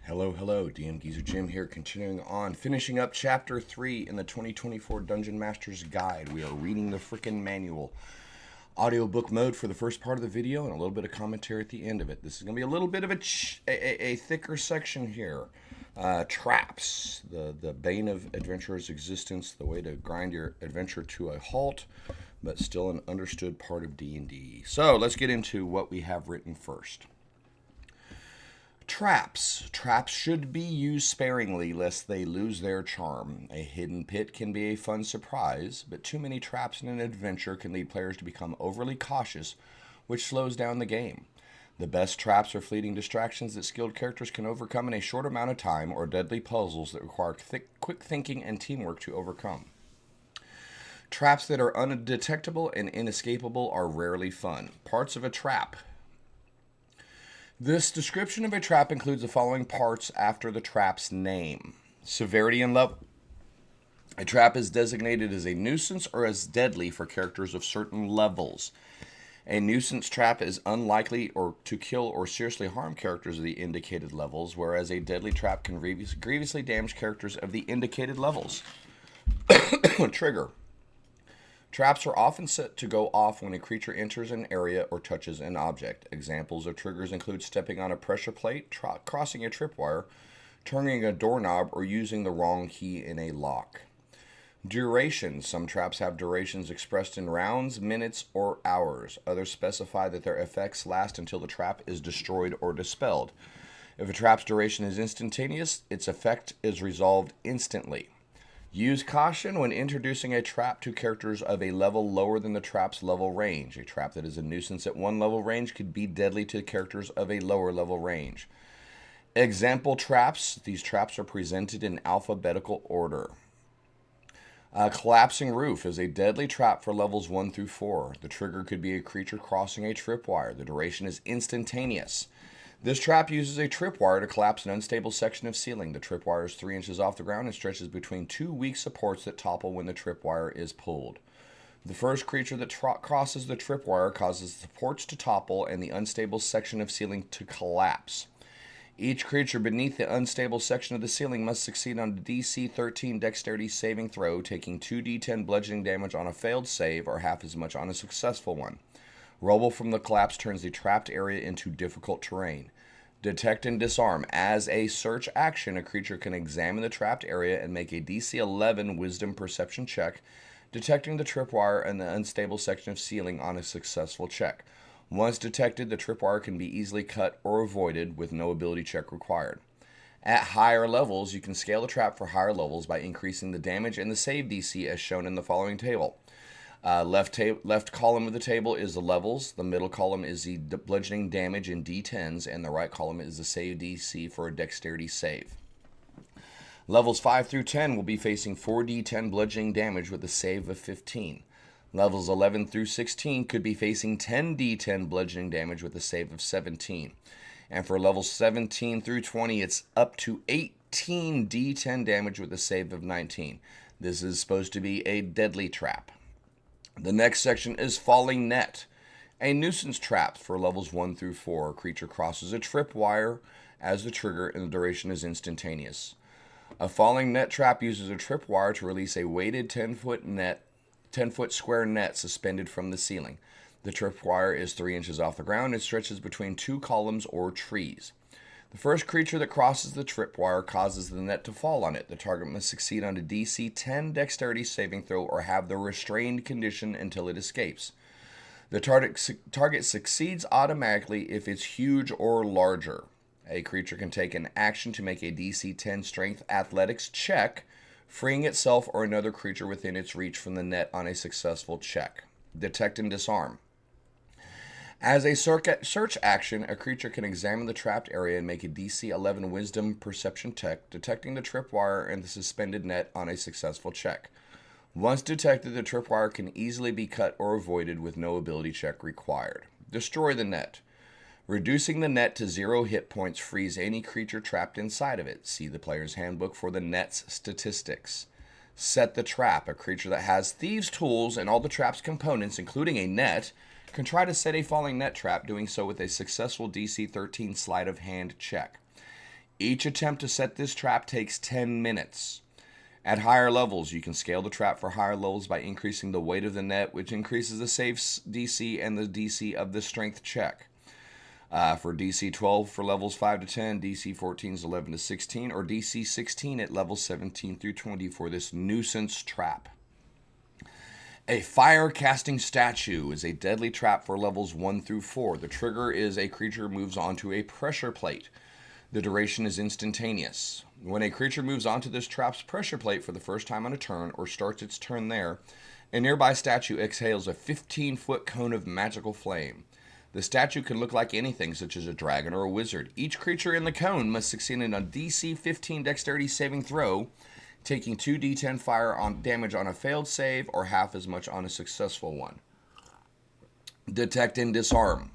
Hello, DMG Jim here, continuing on, finishing up Chapter 3 in the 2024 Dungeon Master's Guide. We are reading the frickin' manual. Audiobook mode for the first part of the video and a little bit of commentary at the end of it. This is going to be a little bit of a thicker section here. Traps, the bane of adventurer's existence, the way to grind your adventure to a halt, but still an understood part of D&D. So let's get into what we have written first. Traps. Traps should be used sparingly lest they lose their charm. A hidden pit can be a fun surprise, but too many traps in an adventure can lead players to become overly cautious, which slows down the game. The best traps are fleeting distractions that skilled characters can overcome in a short amount of time, or deadly puzzles that require quick thinking and teamwork to overcome. Traps that are undetectable and inescapable are rarely fun. Parts of a trap. This description of a trap includes the following parts after the trap's name. Severity and level. A trap is designated as a nuisance or as deadly for characters of certain levels. A nuisance trap is unlikely to kill or seriously harm characters of the indicated levels, whereas a deadly trap can grievously damage characters of the indicated levels. Trigger. Traps are often set to go off when a creature enters an area or touches an object. Examples of triggers include stepping on a pressure plate, crossing a tripwire, turning a doorknob, or using the wrong key in a lock. Duration. Some traps have durations expressed in rounds, minutes, or hours. Others specify that their effects last until the trap is destroyed or dispelled. If a trap's duration is instantaneous, its effect is resolved instantly. Use caution when introducing a trap to characters of a level lower than the trap's level range. A trap that is a nuisance at one level range could be deadly to characters of a lower level range. Example traps. These traps are presented in alphabetical order. A collapsing roof is a deadly trap for levels 1 through 4. The trigger could be a creature crossing a tripwire. The duration is instantaneous. This trap uses a tripwire to collapse an unstable section of ceiling. The tripwire is 3 inches off the ground and stretches between two weak supports that topple when the tripwire is pulled. The first creature that crosses the tripwire causes the supports to topple and the unstable section of ceiling to collapse. Each creature beneath the unstable section of the ceiling must succeed on a DC 13 dexterity saving throw, taking 2d10 bludgeoning damage on a failed save or half as much on a successful one. Rubble from the collapse turns the trapped area into difficult terrain. Detect and disarm. As a search action, a creature can examine the trapped area and make a DC 11 wisdom perception check, detecting the tripwire and the unstable section of ceiling on a successful check. Once detected, the tripwire can be easily cut or avoided with no ability check required. At higher levels, you can scale the trap for higher levels by increasing the damage and the save DC as shown in the following table. Left column of the table is the levels, the middle column is the bludgeoning damage in D10s, and the right column is the save DC for a dexterity save. Levels 5 through 10 will be facing 4d10 bludgeoning damage with a save of 15. Levels 11 through 16 could be facing 10d10 bludgeoning damage with a save of 17. And for levels 17 through 20, it's up to 18d10 damage with a save of 19. This is supposed to be a deadly trap. The next section is Falling Net. A nuisance trap for levels 1 through 4. A creature crosses a tripwire as the trigger and the duration is instantaneous. A falling net trap uses a tripwire to release a weighted 10-foot square net suspended from the ceiling. The tripwire is 3 inches off the ground and stretches between two columns or trees. The first creature that crosses the tripwire causes the net to fall on it. The target must succeed on a DC 10 dexterity saving throw or have the restrained condition until it escapes. The target succeeds automatically if it's huge or larger. A creature can take an action to make a DC 10 strength athletics check, freeing itself or another creature within its reach from the net on a successful check. Detect and disarm. As a search action, a creature can examine the trapped area and make a DC 11 wisdom perception check, detecting the tripwire and the suspended net on a successful check. Once detected, the tripwire can easily be cut or avoided with no ability check required. Destroy the net. Reducing the net to 0 hit points frees any creature trapped inside of it. See the player's handbook for the net's statistics. Set the trap. A creature that has thieves' tools and all the trap's components, including a net, can try to set a falling net trap, doing so with a successful DC 13 sleight of hand check. Each attempt to set this trap takes 10 minutes. At higher levels, you can scale the trap for higher levels by increasing the weight of the net, which increases the safe DC and the DC of the strength check. For DC 12 for levels 5 to 10, DC 14 is 11 to 16, or DC 16 at levels 17 through 20 for this nuisance trap. A fire casting statue is a deadly trap for levels 1 through 4. The trigger is a creature moves onto a pressure plate. The duration is instantaneous. When a creature moves onto this trap's pressure plate for the first time on a turn or starts its turn there, a nearby statue exhales a 15-foot cone of magical flame. The statue can look like anything, such as a dragon or a wizard. Each creature in the cone must succeed in a DC 15 dexterity saving throw, taking 2d10 fire damage on a failed save or half as much on a successful one. Detect and disarm.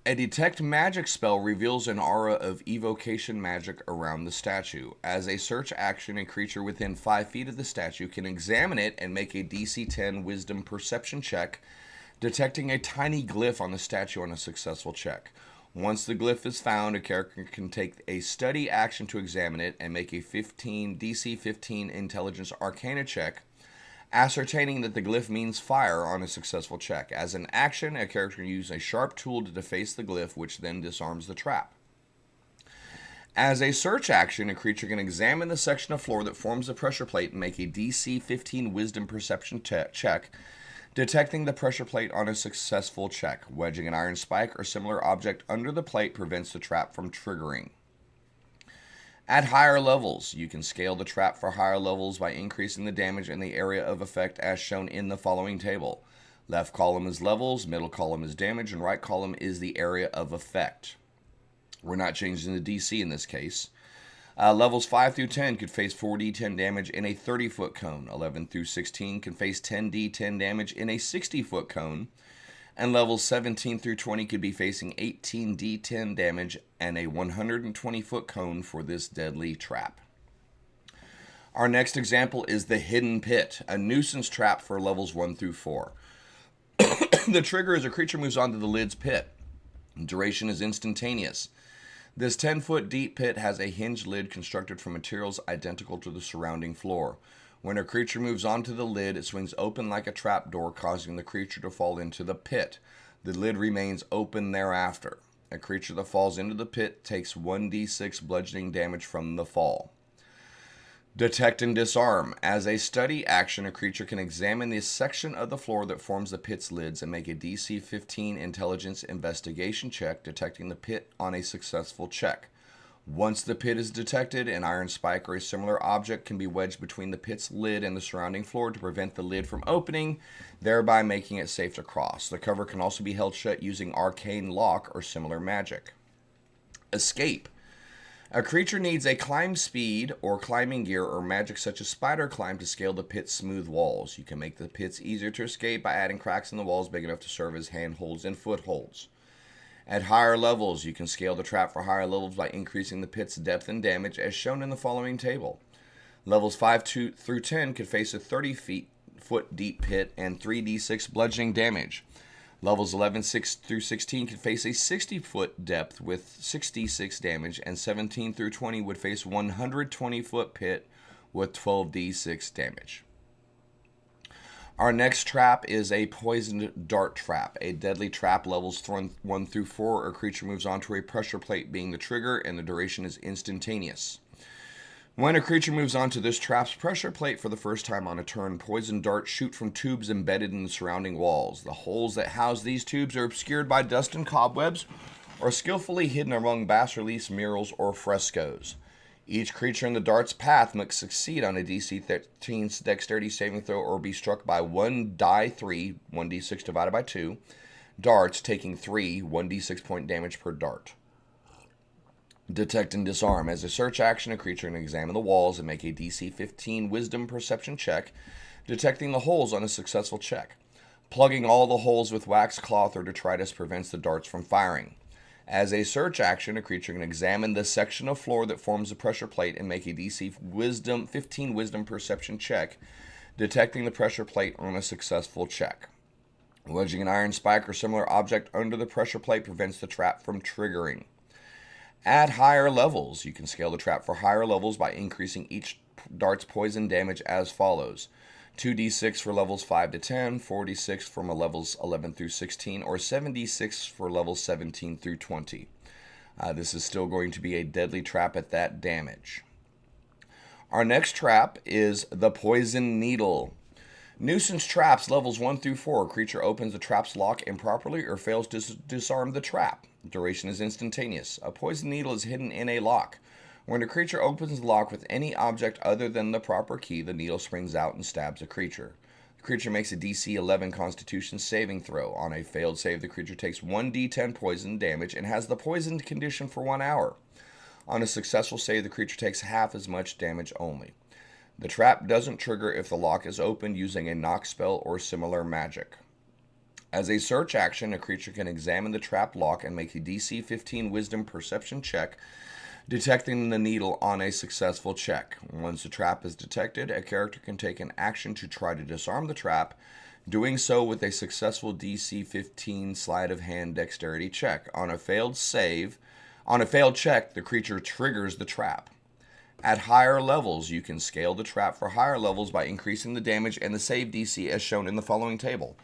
A detect magic spell reveals an aura of evocation magic around the statue. As a search action, a creature within 5 feet of the statue can examine it and make a DC 10 wisdom perception check, detecting a tiny glyph on the statue on a successful check. Once the glyph is found, a character can take a study action to examine it and make a DC 15 intelligence arcana check, ascertaining that the glyph means fire on a successful check. As an action, a character can use a sharp tool to deface the glyph, which then disarms the trap. As a search action, a creature can examine the section of floor that forms the pressure plate and make a DC 15 wisdom perception check, detecting the pressure plate on a successful check. Wedging an iron spike or similar object under the plate prevents the trap from triggering. At higher levels, you can scale the trap for higher levels by increasing the damage in the area of effect as shown in the following table. Left column is levels, middle column is damage, and right column is the area of effect. We're not changing the DC in this case. Levels 5 through 10 could face 4d10 damage in a 30-foot cone. 11 through 16 can face 10d10 damage in a 60-foot cone. And levels 17 through 20 could be facing 18d10 damage and a 120-foot cone for this deadly trap. Our next example is the Hidden Pit, a nuisance trap for levels 1 through 4. The trigger is a creature moves onto the lid's pit. Duration is instantaneous. This 10-foot deep pit has a hinged lid constructed from materials identical to the surrounding floor. When a creature moves onto the lid, it swings open like a trapdoor, causing the creature to fall into the pit. The lid remains open thereafter. A creature that falls into the pit takes 1d6 bludgeoning damage from the fall. Detect and disarm. As a study action, a creature can examine the section of the floor that forms the pit's lids and make a DC 15 intelligence investigation check, detecting the pit on a successful check. Once the pit is detected, an iron spike or a similar object can be wedged between the pit's lid and the surrounding floor to prevent the lid from opening, thereby making it safe to cross. The cover can also be held shut using arcane lock or similar magic. Escape. A creature needs a climb speed or climbing gear or magic such as spider climb to scale the pit's smooth walls. You can make the pits easier to escape by adding cracks in the walls big enough to serve as handholds and footholds. At higher levels, you can scale the trap for higher levels by increasing the pit's depth and damage as shown in the following table. Levels 5 through 10 could face a 30-foot deep pit and 3d6 bludgeoning damage. Levels 11 through 16 could face a 60-foot depth with 6d6 damage, and 17 through 20 would face 120-foot pit with 12d6 damage. Our next trap is a poisoned dart trap, a deadly trap. Levels 1 through 4, a creature moves onto a pressure plate being the trigger, and the duration is instantaneous. When a creature moves onto this trap's pressure plate for the first time on a turn, poison darts shoot from tubes embedded in the surrounding walls. The holes that house these tubes are obscured by dust and cobwebs, or skillfully hidden among bas-relief murals or frescoes. Each creature in the dart's path must succeed on a DC 13 dexterity saving throw or be struck by 1 die 3, 1d6 divided by 2, darts, taking 3 1d6 point damage per dart. Detect and disarm. As a search action, a creature can examine the walls and make a DC 15 wisdom perception check, detecting the holes on a successful check. Plugging all the holes with wax cloth or detritus prevents the darts from firing. As a search action, a creature can examine the section of floor that forms the pressure plate and make a DC 15 wisdom perception check, detecting the pressure plate on a successful check. Wedging an iron spike or similar object under the pressure plate prevents the trap from triggering. At higher levels, you can scale the trap for higher levels by increasing each dart's poison damage as follows: 2d6 for levels 5 to 10, 4d6 from levels 11 through 16, or 7d6 for levels 17 through 20. This is still going to be a deadly trap at that damage. Our next trap is the Poison Needle. Nuisance traps levels 1 through 4. Creature opens the trap's lock improperly or fails to disarm the trap. Duration is instantaneous. A poison needle is hidden in a lock. When a creature opens the lock with any object other than the proper key, the needle springs out and stabs a creature. The creature makes a DC 11 Constitution saving throw. On a failed save, the creature takes 1d10 poison damage and has the poisoned condition for 1 hour. On a successful save, the creature takes half as much damage only. The trap doesn't trigger if the lock is opened using a knock spell or similar magic. As a search action, a creature can examine the trap lock and make a DC 15 Wisdom Perception check, detecting the needle on a successful check. Once the trap is detected, a character can take an action to try to disarm the trap, doing so with a successful DC 15 Sleight of Hand Dexterity check. On a failed check, the creature triggers the trap. At higher levels, you can scale the trap for higher levels by increasing the damage and the save DC as shown in the following table.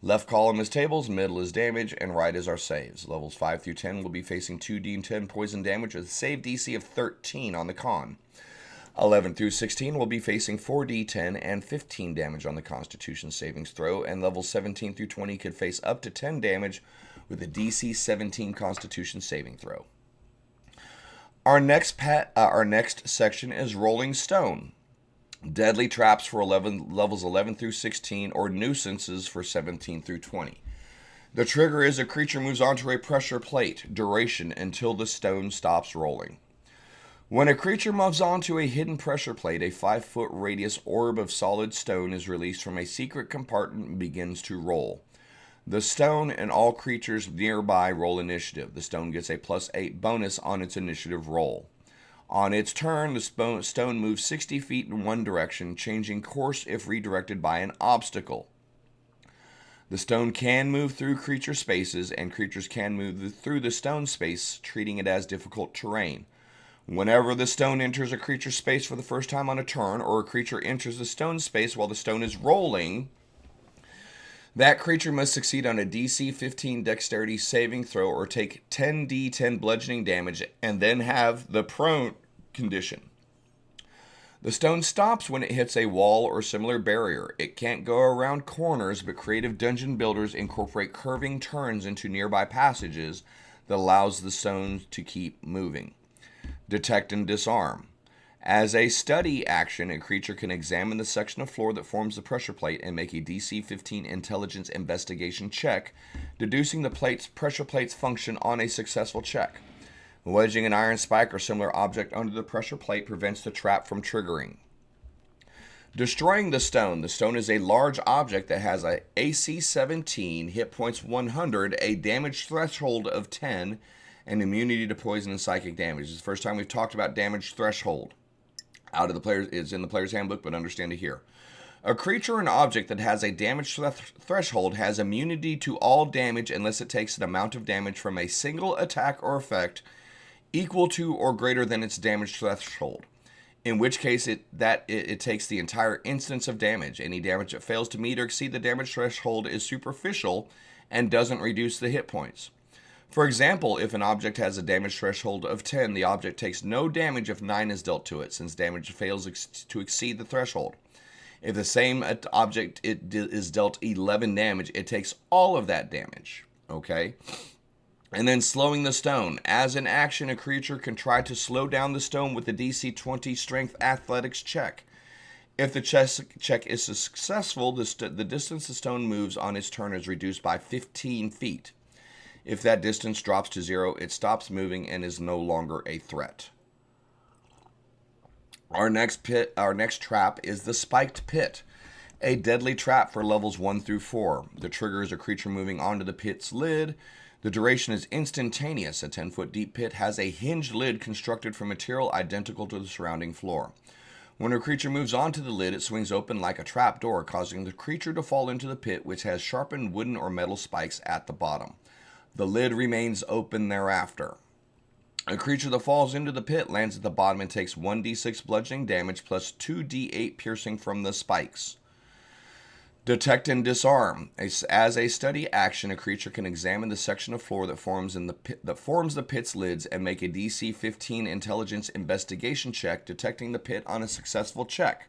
Left column is tables, middle is damage, and right is our saves. Levels 5 through 10 will be facing 2d10 poison damage with a save DC of 13 on the con. 11 through 16 will be facing 4d10 and 15 damage on the Constitution savings throw, and levels 17 through 20 could face up to 10 damage with a DC 17 Constitution saving throw. Our next section is Rolling Stone. Deadly traps for levels 11 through 16, or nuisances for 17 through 20. The trigger is a creature moves onto a pressure plate. Duration until the stone stops rolling. When a creature moves onto a hidden pressure plate, a 5-foot radius orb of solid stone is released from a secret compartment and begins to roll. The stone and all creatures nearby roll initiative. The stone gets a +8 bonus on its initiative roll. On its turn, the stone moves 60 feet in one direction, changing course if redirected by an obstacle. The stone can move through creature spaces, and creatures can move through the stone space, treating it as difficult terrain. Whenever the stone enters a creature space for the first time on a turn, or a creature enters the stone space while the stone is rolling, that creature must succeed on a DC 15 Dexterity saving throw or take 10d10 bludgeoning damage and then have the prone condition. The stone stops when it hits a wall or similar barrier. It can't go around corners, but creative dungeon builders incorporate curving turns into nearby passages that allows the stone to keep moving. Detect and disarm. As a study action, a creature can examine the section of floor that forms the pressure plate and make a DC 15 Intelligence Investigation check, deducing the pressure plate's function on a successful check. Wedging an iron spike or similar object under the pressure plate prevents the trap from triggering. Destroying the stone. The stone is a large object that has a AC 17, hit points 100, a damage threshold of 10, and immunity to poison and psychic damage. This is the first time we've talked about damage threshold. It's in the player's handbook, but understand it here. A creature or an object that has a damage threshold has immunity to all damage unless it takes an amount of damage from a single attack or effect equal to or greater than its damage threshold, in which case it takes the entire instance of damage. Any damage that fails to meet or exceed the damage threshold is superficial and doesn't reduce the hit points. For example, if an object has a damage threshold of 10, the object takes no damage if 9 is dealt to it, since damage fails to exceed the threshold. If the same object is dealt 11 damage, it takes all of that damage. Okay? And then slowing the stone. As an action, a creature can try to slow down the stone with a DC 20 Strength Athletics check. If the check is successful, the distance the stone moves on its turn is reduced by 15 feet. If that distance drops to 0, it stops moving and is no longer a threat. Our next trap is the Spiked Pit, a deadly trap for levels 1 through 4. The trigger is a creature moving onto the pit's lid. The duration is instantaneous. A 10-foot deep pit has a hinged lid constructed from material identical to the surrounding floor. When a creature moves onto the lid, it swings open like a trap door, causing the creature to fall into the pit, which has sharpened wooden or metal spikes at the bottom. The lid remains open thereafter. A creature that falls into the pit lands at the bottom and takes 1d6 bludgeoning damage plus 2d8 piercing from the spikes. Detect and disarm. As a study action, a creature can examine the section of floor that forms the pit's lids and make a DC 15 intelligence investigation check, detecting the pit on a successful check.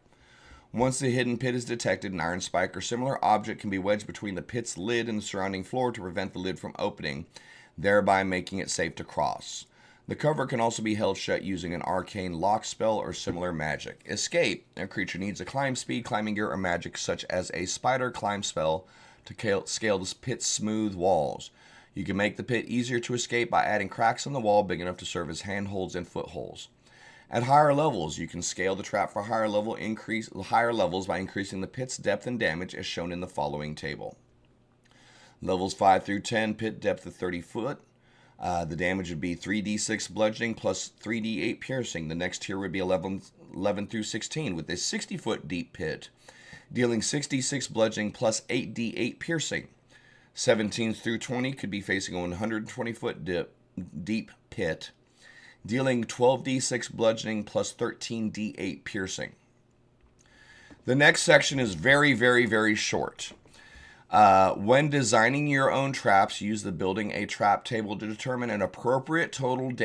Once the hidden pit is detected, an iron spike or similar object can be wedged between the pit's lid and the surrounding floor to prevent the lid from opening, thereby making it safe to cross. The cover can also be held shut using an arcane lock spell or similar magic. Escape. A creature needs a climb speed, climbing gear, or magic such as a spider climb spell to scale the pit's smooth walls. You can make the pit easier to escape by adding cracks in the wall big enough to serve as handholds and footholds. At higher levels, you can scale the trap for higher levels by increasing the pit's depth and damage as shown in the following table. Levels 5 through 10, pit depth of 30 foot. The damage would be 3d6 bludgeoning plus 3d8 piercing. The next tier would be 11 through 16 with a 60-foot deep pit, dealing 66 bludgeoning plus 8d8 piercing. 17 through 20 could be facing a 120-foot deep pit, dealing 12d6 bludgeoning plus 13d8 piercing. The next section is very, very, very short. When designing your own traps, use the building a trap table to determine an appropriate total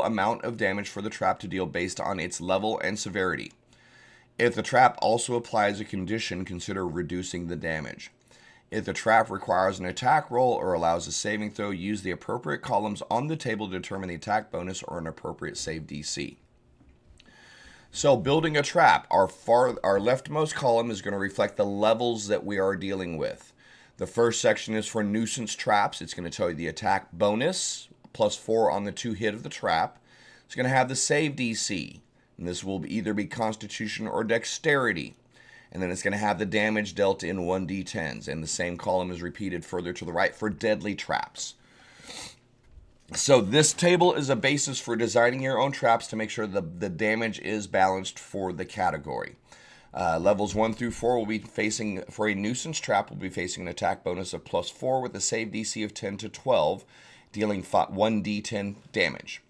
amount of damage for the trap to deal based on its level and severity. If the trap also applies a condition, consider reducing the damage. If the trap requires an attack roll or allows a saving throw, use the appropriate columns on the table to determine the attack bonus or an appropriate save DC. So building a trap, our leftmost column is going to reflect the levels that we are dealing with. The first section is for nuisance traps. It's going to tell you the attack bonus, plus 4 on the 2 hit of the trap. It's going to have the save DC, and this will either be Constitution or Dexterity. And then it's going to have the damage dealt in 1d10s, and the same column is repeated further to the right for deadly traps. So this table is a basis for designing your own traps to make sure the damage is balanced for the category. Levels 1 through 4 will be facing, for a nuisance trap, will be facing an attack bonus of plus 4 with a save DC of 10 to 12, dealing 1d10 damage.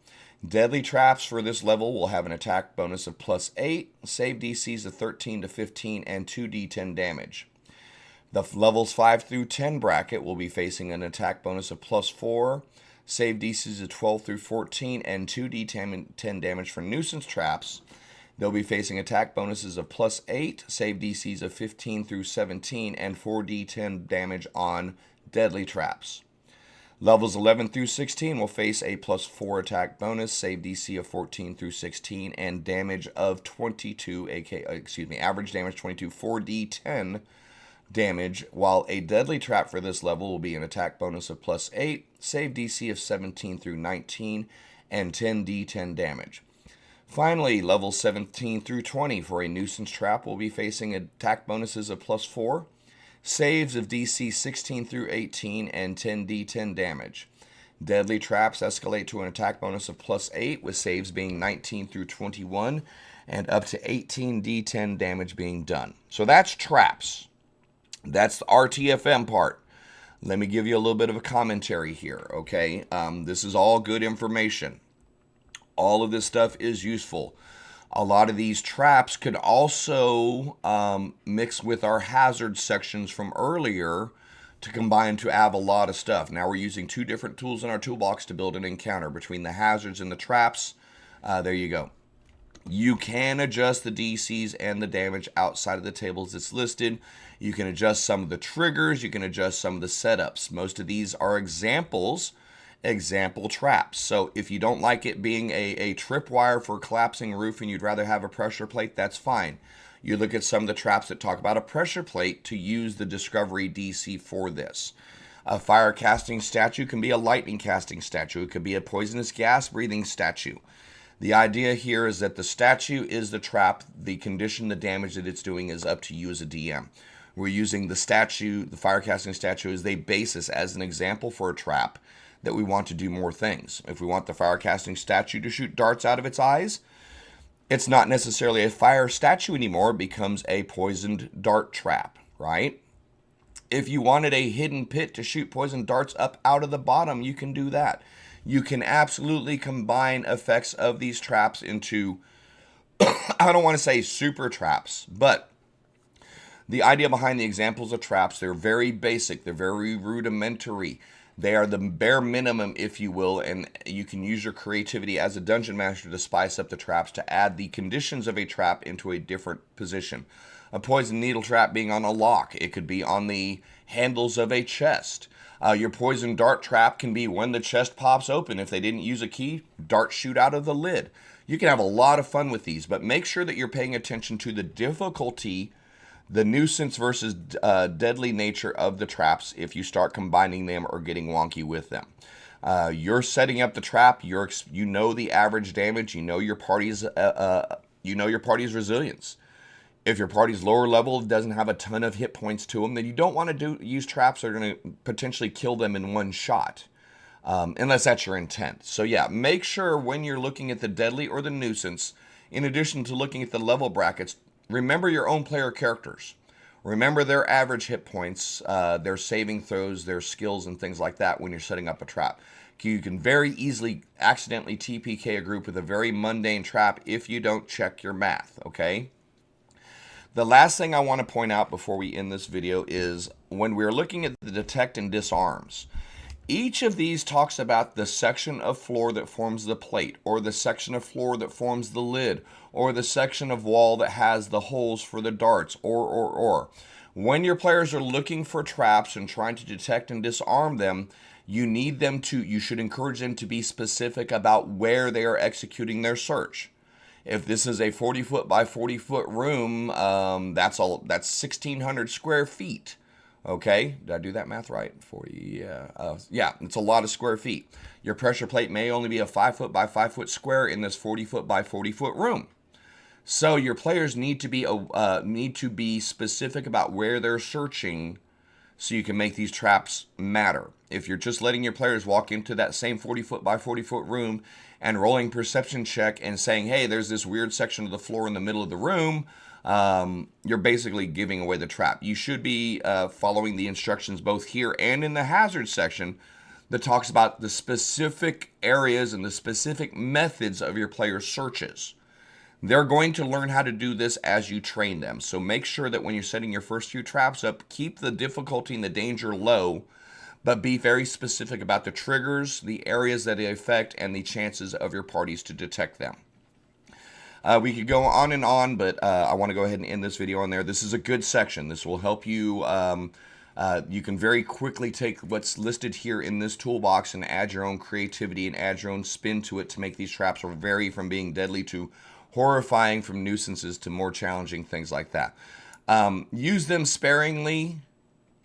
Deadly traps for this level will have an attack bonus of plus 8, save DCs of 13 to 15, and 2d10 damage. The levels 5 through 10 bracket will be facing an attack bonus of plus 4, save DCs of 12 through 14, and 2d10 damage for nuisance traps. They'll be facing attack bonuses of plus 8, save DCs of 15 through 17, and 4d10 damage on deadly traps. Levels 11 through 16 will face a plus 4 attack bonus, save DC of 14 through 16, and damage of 22, average damage 22, 4d10 damage, while a deadly trap for this level will be an attack bonus of plus 8, save DC of 17 through 19, and 10d10 damage. Finally, levels 17 through 20 for a nuisance trap will be facing attack bonuses of plus 4, saves of DC 16 through 18, and 10d10 damage. Deadly traps escalate to an attack bonus of plus 8, with saves being 19 through 21, and up to 18d10 damage being done. So that's traps. That's the RTFM part. Let me give you a little bit of a commentary here, okay? This is all good information. All of this stuff is useful. A lot of these traps could also mix with our hazard sections from earlier to combine to have a lot of stuff. Now we're using 2 different tools in our toolbox to build an encounter. Between the hazards and the traps, there you go. You can adjust the DCs and the damage outside of the tables that's listed. You can adjust some of the triggers. You can adjust some of the setups. Most of these are example traps. So if you don't like it being a tripwire for collapsing roof and you'd rather have a pressure plate, that's fine. You look at some of the traps that talk about a pressure plate to use the Discovery DC for this. A fire casting statue can be a lightning casting statue. It could be a poisonous gas breathing statue. The idea here is that the statue is the trap. The condition, the damage that it's doing is up to you as a DM. We're using the statue, the fire casting statue, as a basis, as an example for a trap that we want to do more things. If we want the fire casting statue to shoot darts out of its eyes, it's not necessarily a fire statue anymore. It becomes a poisoned dart trap, right? If you wanted a hidden pit to shoot poison darts up out of the bottom, you can do that. You can absolutely combine effects of these traps into, I don't want to say super traps, but the idea behind the examples of traps, they're very basic, they're very rudimentary. They are the bare minimum, if you will, and you can use your creativity as a dungeon master to spice up the traps to add the conditions of a trap into a different position. A poison needle trap being on a lock, it could be on the handles of a chest. Your poison dart trap can be when the chest pops open. If they didn't use a key, darts shoot out of the lid. You can have a lot of fun with these, but make sure that you're paying attention to the difficulty, the nuisance versus deadly nature of the traps if you start combining them or getting wonky with them. You're setting up the trap. You know the average damage. You know your party's resilience. If your party's lower level doesn't have a ton of hit points to them, then you don't want to use traps that are going to potentially kill them in one shot, unless that's your intent. So yeah, make sure when you're looking at the deadly or the nuisance, in addition to looking at the level brackets, remember your own player characters. Remember their average hit points, their saving throws, their skills, and things like that when you're setting up a trap. You can very easily accidentally TPK a group with a very mundane trap if you don't check your math, okay? The last thing I want to point out before we end this video is when we're looking at the detect and disarms, each of these talks about the section of floor that forms the plate, or the section of floor that forms the lid, or the section of wall that has the holes for the darts, or. When your players are looking for traps and trying to detect and disarm them, you should encourage them to be specific about where they are executing their search. If this is a 40-foot by 40-foot room, that's 1,600 square feet. Okay, did I do that math right? 40, yeah, it's a lot of square feet. Your pressure plate may only be a 5-foot by 5-foot square in this 40-foot by 40-foot room. So your players need to be specific about where they're searching, so you can make these traps matter. If you're just letting your players walk into that same 40-foot by 40-foot room and rolling perception check and saying, hey, there's this weird section of the floor in the middle of the room, you're basically giving away the trap. You should be following the instructions both here and in the hazard section that talks about the specific areas and the specific methods of your players' searches. They're going to learn how to do this as you train them. So make sure that when you're setting your first few traps up, keep the difficulty and the danger low, but be very specific about the triggers, the areas that they affect, and the chances of your parties to detect them. We could go on, but I want to go ahead and end this video on there. This is a good section. This will help you. You can very quickly take what's listed here in this toolbox and add your own creativity and add your own spin to it to make these traps vary from being deadly to horrifying, from nuisances to more challenging, things like that. Use them sparingly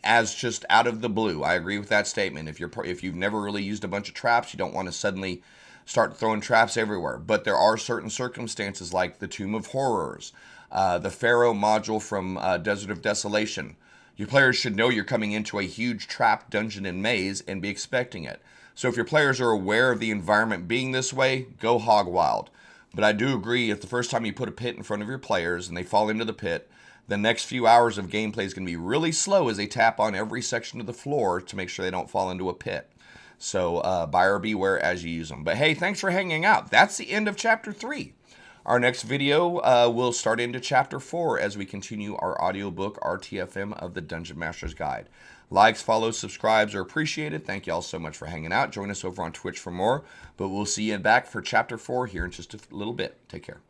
as just out of the blue. I agree with that statement. If you've never really used a bunch of traps, you don't want to suddenly start throwing traps everywhere. But there are certain circumstances like the Tomb of Horrors, the Pharaoh module from Desert of Desolation. Your players should know you're coming into a huge trap dungeon and maze and be expecting it. So if your players are aware of the environment being this way, go hog wild. But I do agree, if the first time you put a pit in front of your players and they fall into the pit, the next few hours of gameplay is going to be really slow as they tap on every section of the floor to make sure they don't fall into a pit. So buyer beware as you use them. But hey, thanks for hanging out. That's the end of Chapter 3. Our next video will start into Chapter 4 as we continue our audiobook RTFM of the Dungeon Master's Guide. Likes, follows, subscribes are appreciated. Thank you all so much for hanging out. Join us over on Twitch for more. But we'll see you back for Chapter 4 here in just a little bit. Take care.